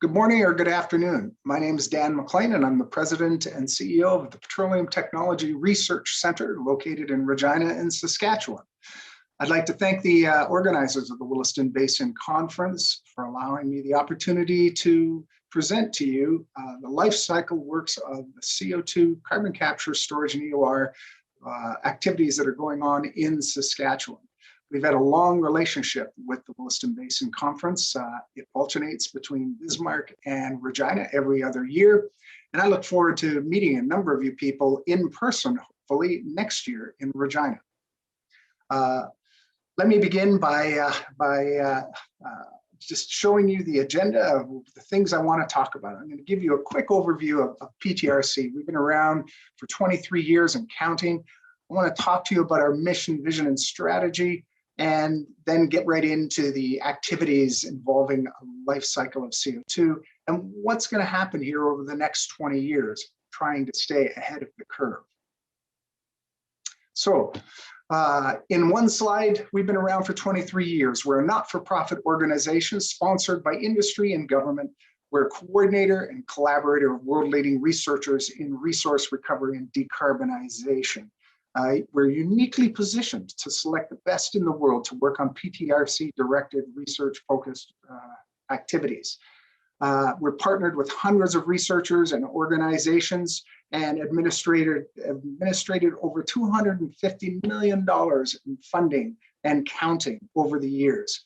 Good morning or good afternoon. My name is Dan MacLean and I'm the President and CEO of the Petroleum Technology Research Centre located in Regina in Saskatchewan. I'd like to thank the organizers of the Williston Basin Conference for allowing me the opportunity to present to you the life cycle works of the CO2 carbon capture, storage, and EOR activities that are going on in Saskatchewan. We've had a long relationship with the Williston Basin Conference. It alternates between Bismarck and Regina every other year. And I look forward to meeting a number of you people in person, hopefully next year in Regina. Let me begin by just showing you the agenda of the things I want to talk about. I'm going to give you a quick overview of PTRC. We've been around for 23 years and counting. I want to talk to you about our mission, vision, and strategy, and then get right into the activities involving a life cycle of CO2 and what's going to happen here over the next 20 years, trying to stay ahead of the curve. So in one slide, we've been around for 23 years. We're a not-for-profit organization sponsored by industry and government. We're a coordinator and collaborator of world-leading researchers in resource recovery and decarbonization. We're uniquely positioned to select the best in the world to work on PTRC-directed research-focused activities. We're partnered with hundreds of researchers and organizations and administrated over $250 million in funding and counting over the years.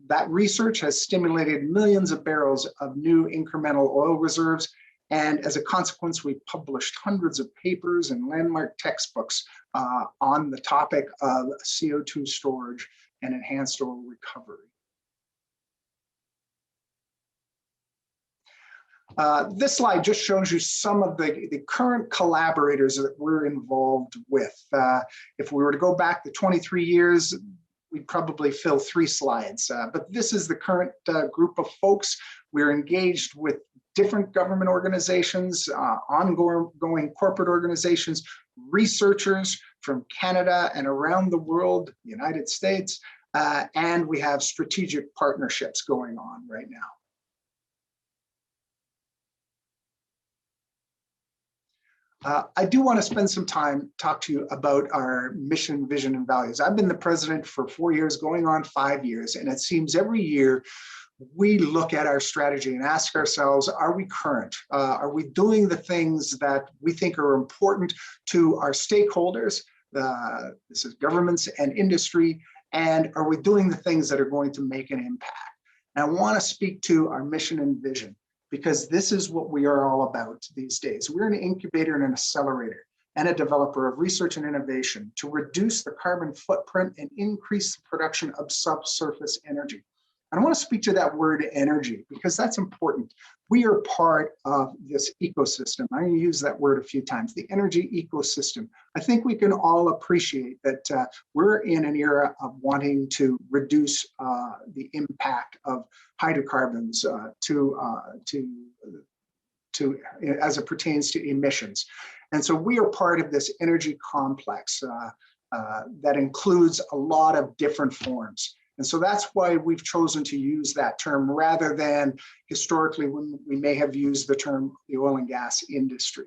That research has stimulated millions of barrels of new incremental oil reserves. And as a consequence, we've published hundreds of papers and landmark textbooks on the topic of CO2 storage and enhanced oil recovery. This slide just shows you some of the current collaborators that we're involved with. If we were to go back to 23 years, we'd probably fill 3 slides. But this is the current group of folks. We're engaged with different government organizations, ongoing corporate organizations, researchers from Canada and around the world, the United States, and we have strategic partnerships going on right now. I do want to spend some time talk to you about our mission, vision, and values. I've been the president for 4 years, going on 5 years, and it seems every year we look at our strategy and ask ourselves, are we current? Are we doing the things that we think are important to our stakeholders? This is governments and industry, and are we doing the things that are going to make an impact? And I want to speak to our mission and vision, because this is what we are all about these days. We're an incubator and an accelerator and a developer of research and innovation to reduce the carbon footprint and increase the production of subsurface energy. And I want to speak to that word energy because that's important. We are part of this ecosystem. I'm going to use that word a few times, the energy ecosystem. I think we can all appreciate that we're in an era of wanting to reduce the impact of hydrocarbons as it pertains to emissions. And so we are part of this energy complex that includes a lot of different forms. And so that's why we've chosen to use that term rather than historically when we may have used the term the oil and gas industry.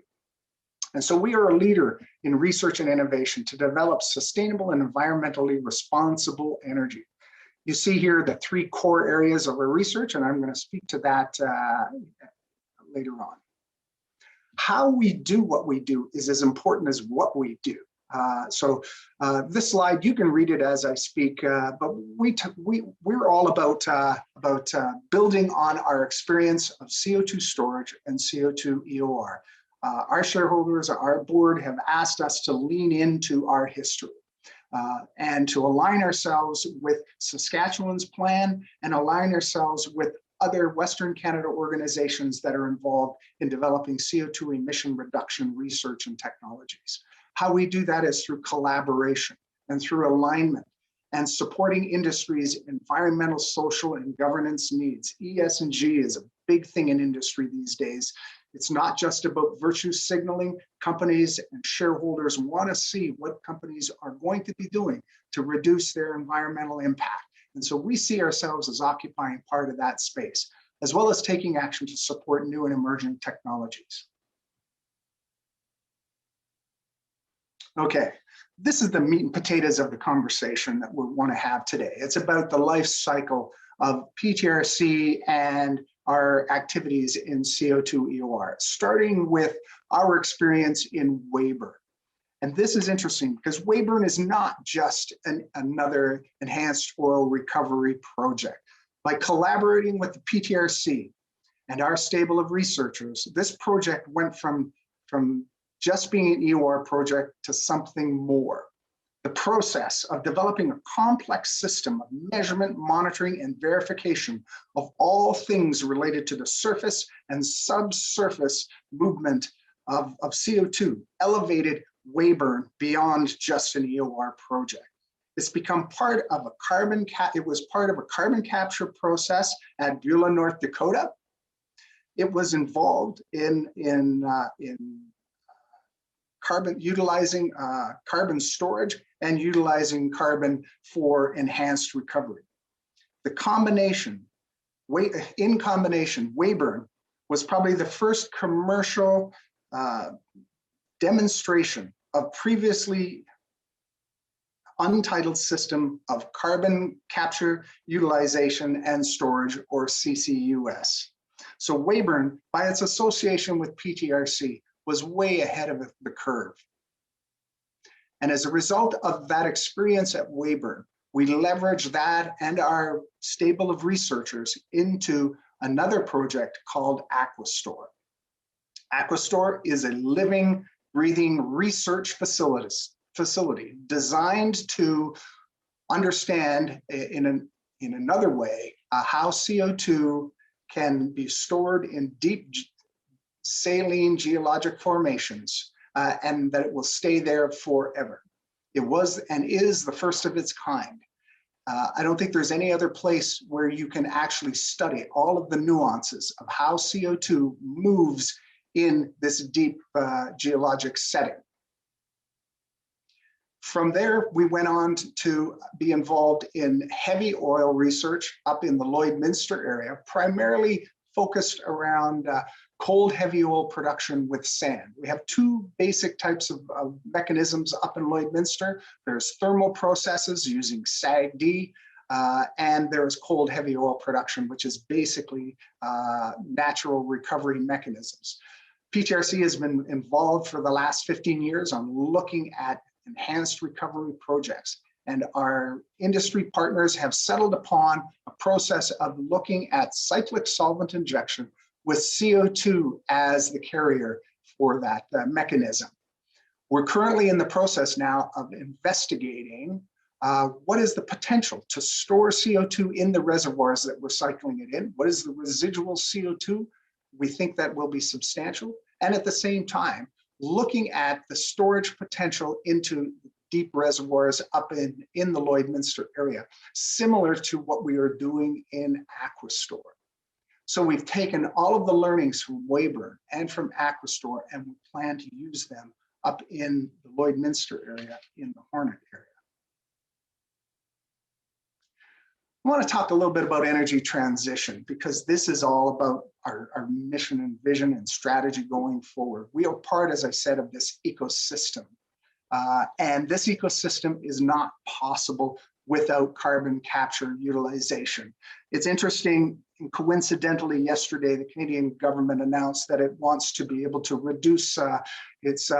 And so we are a leader in research and innovation to develop sustainable and environmentally responsible energy. You see here the 3 core areas of our research, and I'm going to speak to that later on. How we do what we do is as important as what we do. This slide, you can read it as I speak, but we're all about building on our experience of CO2 storage and CO2 EOR. Our shareholders, our board have asked us to lean into our history and to align ourselves with Saskatchewan's plan and align ourselves with other Western Canada organizations that are involved in developing CO2 emission reduction research and technologies. How we do that is through collaboration and through alignment and supporting industry's environmental, social, and governance needs. ESG is a big thing in industry these days. It's not just about virtue signaling. Companies and shareholders want to see what companies are going to be doing to reduce their environmental impact. And so we see ourselves as occupying part of that space. as well as taking action to support new and emerging technologies. Okay, this is the meat and potatoes of the conversation that we want to have today. It's about the life cycle of PTRC and our activities in CO2 EOR, starting with our experience in Weyburn. And this is interesting because Weyburn is not just another enhanced oil recovery project. By collaborating with the PTRC and our stable of researchers, this project went from just being an EOR project to something more. The process of developing a complex system of measurement, monitoring, and verification of all things related to the surface and subsurface movement of CO2 elevated Weyburn beyond just an EOR project. It's become part of a carbon capture process at Beulah, North Dakota. It was involved in utilizing carbon storage and utilizing carbon for enhanced recovery. In combination, Weyburn was probably the first commercial demonstration of previously untitled system of carbon capture, utilization, and storage, or CCUS. So Weyburn, by its association with PTRC, was way ahead of the curve. And as a result of that experience at Weyburn, we leveraged that and our stable of researchers into another project called Aquastore. Aquastore is a living, breathing research facility designed to understand in another way how CO2 can be stored in deep saline geologic formations and that it will stay there forever. It was and is the first of its kind. I don't think there's any other place where you can actually study all of the nuances of how CO2 moves in this deep geologic setting. From there, we went on to be involved in heavy oil research up in the Lloydminster area, primarily focused around cold heavy oil production with sand. We have two basic types of mechanisms up in Lloydminster. There's thermal processes using SAGD, and there's cold heavy oil production, which is basically natural recovery mechanisms. PTRC has been involved for the last 15 years on looking at enhanced recovery projects. And our industry partners have settled upon a process of looking at cyclic solvent injection with CO2 as the carrier for that mechanism. We're currently in the process now of investigating what is the potential to store CO2 in the reservoirs that we're cycling it in. What is the residual CO2? We think that will be substantial. And at the same time, looking at the storage potential into deep reservoirs up in the Lloydminster area, similar to what we are doing in Aquastore. So we've taken all of the learnings from Weyburn and from Aquastore, and we plan to use them up in the Lloydminster area, in the Hornet area. I want to talk a little bit about energy transition, because this is all about our mission and vision and strategy going forward. We are part, as I said, of this ecosystem. And this ecosystem is not possible without carbon capture utilization. It's interesting, coincidentally, yesterday, the Canadian government announced that it wants to be able to reduce its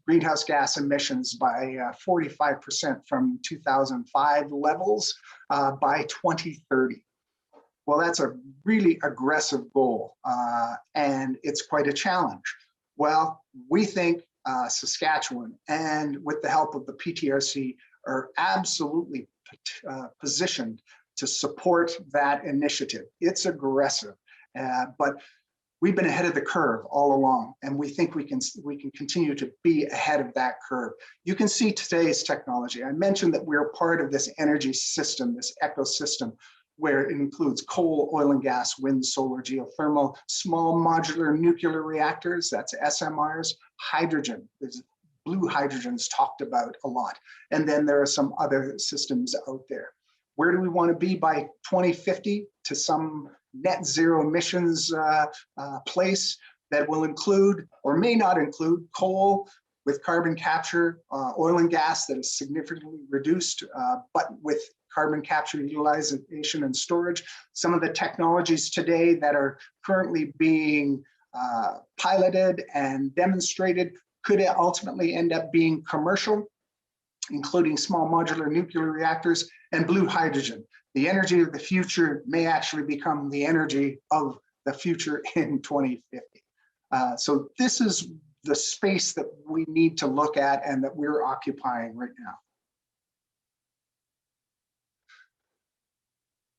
greenhouse gas emissions by 45% from 2005 levels by 2030. Well, that's a really aggressive goal, and it's quite a challenge. Well, we think Saskatchewan, and with the help of the PTRC, are absolutely positioned to support that initiative. It's aggressive, but we've been ahead of the curve all along, and we think we can continue to be ahead of that curve. You can see today's technology. I mentioned that we're part of this energy system, this ecosystem, where it includes coal, oil and gas, wind, solar, geothermal, small modular nuclear reactors, that's SMRs, hydrogen. There's blue hydrogen's talked about a lot. And then there are some other systems out there. Where do we want to be by 2050? To some net zero emissions place that will include or may not include coal with carbon capture, oil and gas that is significantly reduced, but with carbon capture utilization and storage. Some of the technologies today that are currently being piloted and demonstrated could ultimately end up being commercial, including small modular nuclear reactors and blue hydrogen. The energy of the future may actually become the energy of the future in 2050. So this is the space that we need to look at and that we're occupying right now.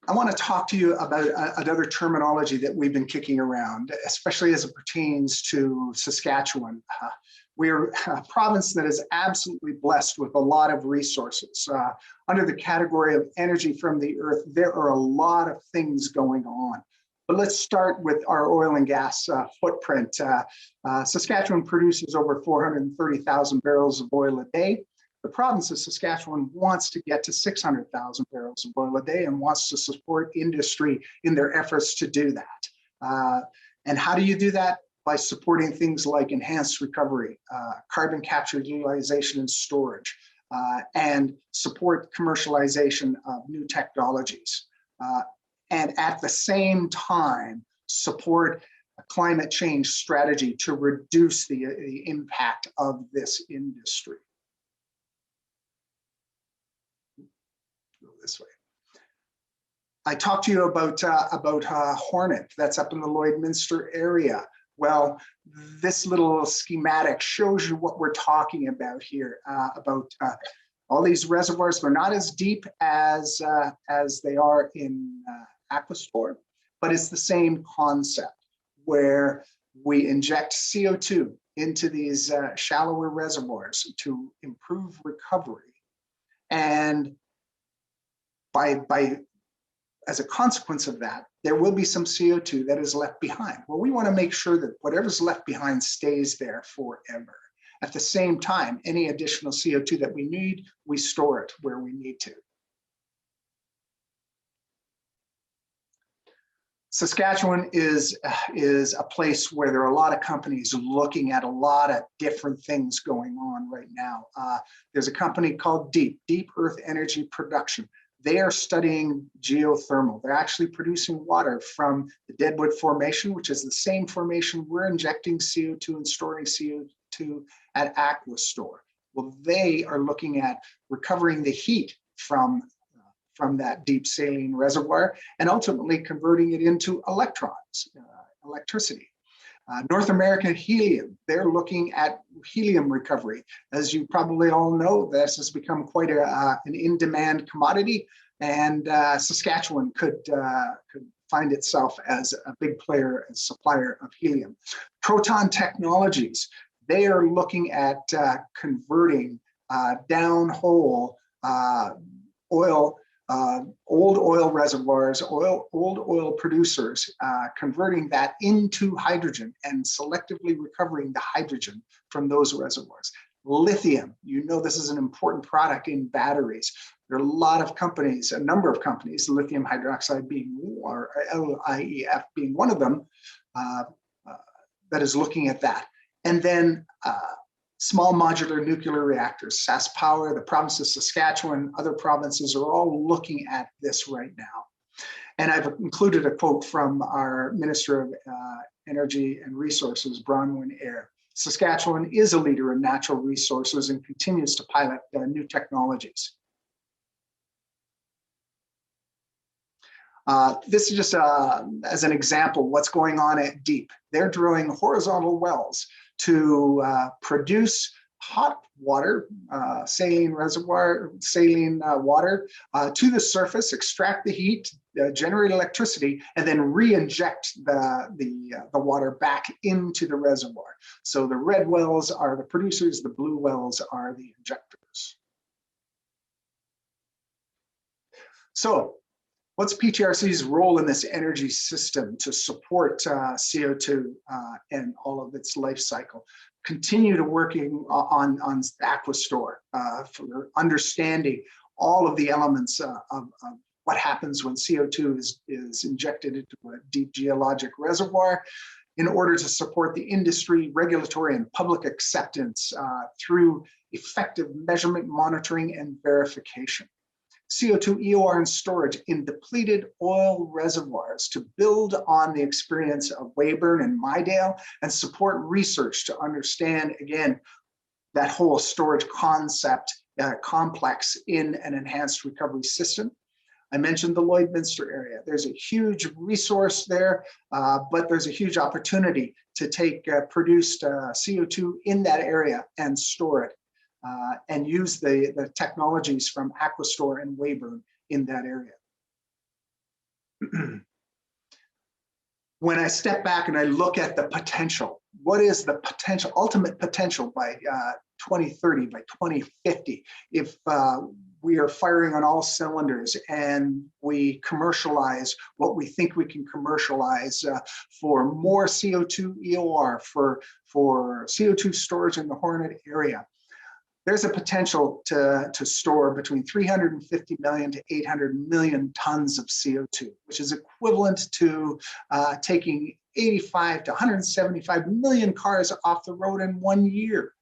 I want to talk to you about another terminology that we've been kicking around, especially as it pertains to Saskatchewan. We're a province that is absolutely blessed with a lot of resources. Under the category of energy from the earth, there are a lot of things going on. But let's start with our oil and gas footprint. Saskatchewan produces over 430,000 barrels of oil a day. The province of Saskatchewan wants to get to 600,000 barrels of oil a day and wants to support industry in their efforts to do that. And how do you do that? By supporting things like enhanced recovery, carbon capture utilization and storage, and support commercialization of new technologies. And at the same time, support a climate change strategy to reduce the impact of this industry. Go this way. I talked to you about Hornet, that's up in the Lloydminster area. Well, this little schematic shows you what we're talking about here, about all these reservoirs. They're not as deep as they are in Aquastore, but it's the same concept where we inject CO2 into these shallower reservoirs to improve recovery. And as a consequence of that, there will be some CO2 that is left behind. Well, we want to make sure that whatever's left behind stays there forever. At the same time, any additional CO2 that we need, we store it where we need to. Saskatchewan is a place where there are a lot of companies looking at a lot of different things going on right now. There's a company called Deep Earth Energy Production. They are studying geothermal. They're actually producing water from the Deadwood Formation, which is the same formation we're injecting CO2 and storing CO2 at Aquastore. Well, they are looking at recovering the heat from that deep saline reservoir and ultimately converting it into electrons, electricity. North American Helium, they're looking at helium recovery. As you probably all know, this has become quite an in-demand commodity, and Saskatchewan could find itself as a big player and supplier of helium. Proton Technologies, they are looking at converting downhole oil, old oil reservoirs, old oil producers, converting that into hydrogen and selectively recovering the hydrogen from those reservoirs. Lithium, you know this is an important product in batteries. There are a lot of companies, a number of companies, lithium hydroxide being, or LIEF being one of them, that is looking at that. And then small modular nuclear reactors. SaskPower, the province of Saskatchewan, other provinces are all looking at this right now. And I've included a quote from our Minister of Energy and Resources, Bronwyn Eyre. Saskatchewan is a leader in natural resources and continues to pilot new technologies. This is just as an example, what's going on at Deep. They're drilling horizontal wells to produce hot water, saline reservoir, saline water to the surface, extract the heat, generate electricity, and then re-inject the water back into the reservoir. So the red wells are the producers, the blue wells are the injectors. So what's PTRC's role in this energy system to support CO2 and all of its life cycle? Continue to working on Aquastore for understanding all of the elements of what happens when CO2 is injected into a deep geologic reservoir, in order to support the industry, regulatory, and public acceptance through effective measurement, monitoring, and verification. CO2 EOR and storage in depleted oil reservoirs to build on the experience of Weyburn and Midale and support research to understand, again, that whole storage concept complex in an enhanced recovery system. I mentioned the Lloydminster area. There's a huge resource there, but there's a huge opportunity to take produced CO2 in that area and store it and use the technologies from Aquastore and Weyburn in that area. When I step back and I look at the potential, what is the potential, ultimate potential by 2030, by 2050, if we are firing on all cylinders and we commercialize what we think we can commercialize for more CO2 EOR, for CO2 storage in the Hornet area. There's a potential to store between 350 million to 800 million tons of CO2, which is equivalent to taking 85 to 175 million cars off the road in 1 year.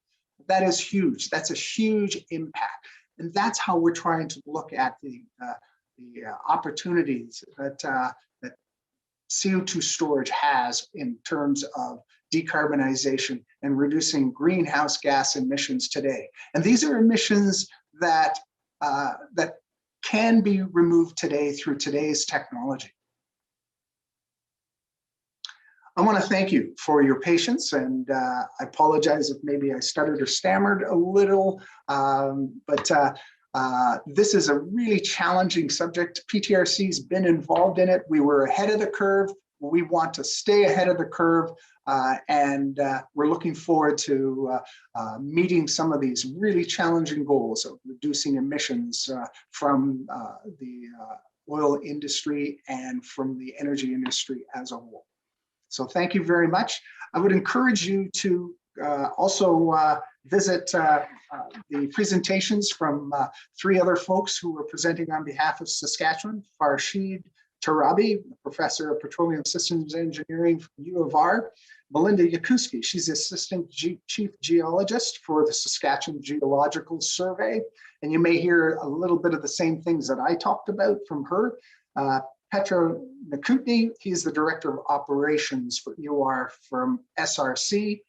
That is huge. That's a huge impact. And that's how we're trying to look at the opportunities that CO2 storage has in terms of decarbonization and reducing greenhouse gas emissions today. And these are emissions that can be removed today through today's technology. I want to thank you for your patience, and I apologize if maybe I stuttered or stammered a little, but this is a really challenging subject. PTRC's been involved in it. We were ahead of the curve. We want to stay ahead of the curve, and we're looking forward to meeting some of these really challenging goals of reducing emissions from the oil industry and from the energy industry as a whole. So thank you very much. I would encourage you to also visit the presentations from 3 other folks who are presenting on behalf of Saskatchewan. Farshid Tarabi, Professor of Petroleum Systems Engineering from U of R. Melinda Yakuski, she's Assistant Chief Geologist for the Saskatchewan Geological Survey. And you may hear a little bit of the same things that I talked about from her. Petro Nakutny, he's the Director of Operations for EOR from SRC.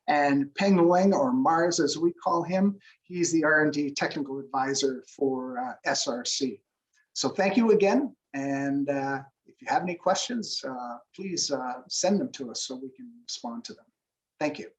And Peng Luang, or Mars as we call him, he's the R&D Technical Advisor for SRC. So thank you again. And if you have any questions, please send them to us so we can respond to them. Thank you.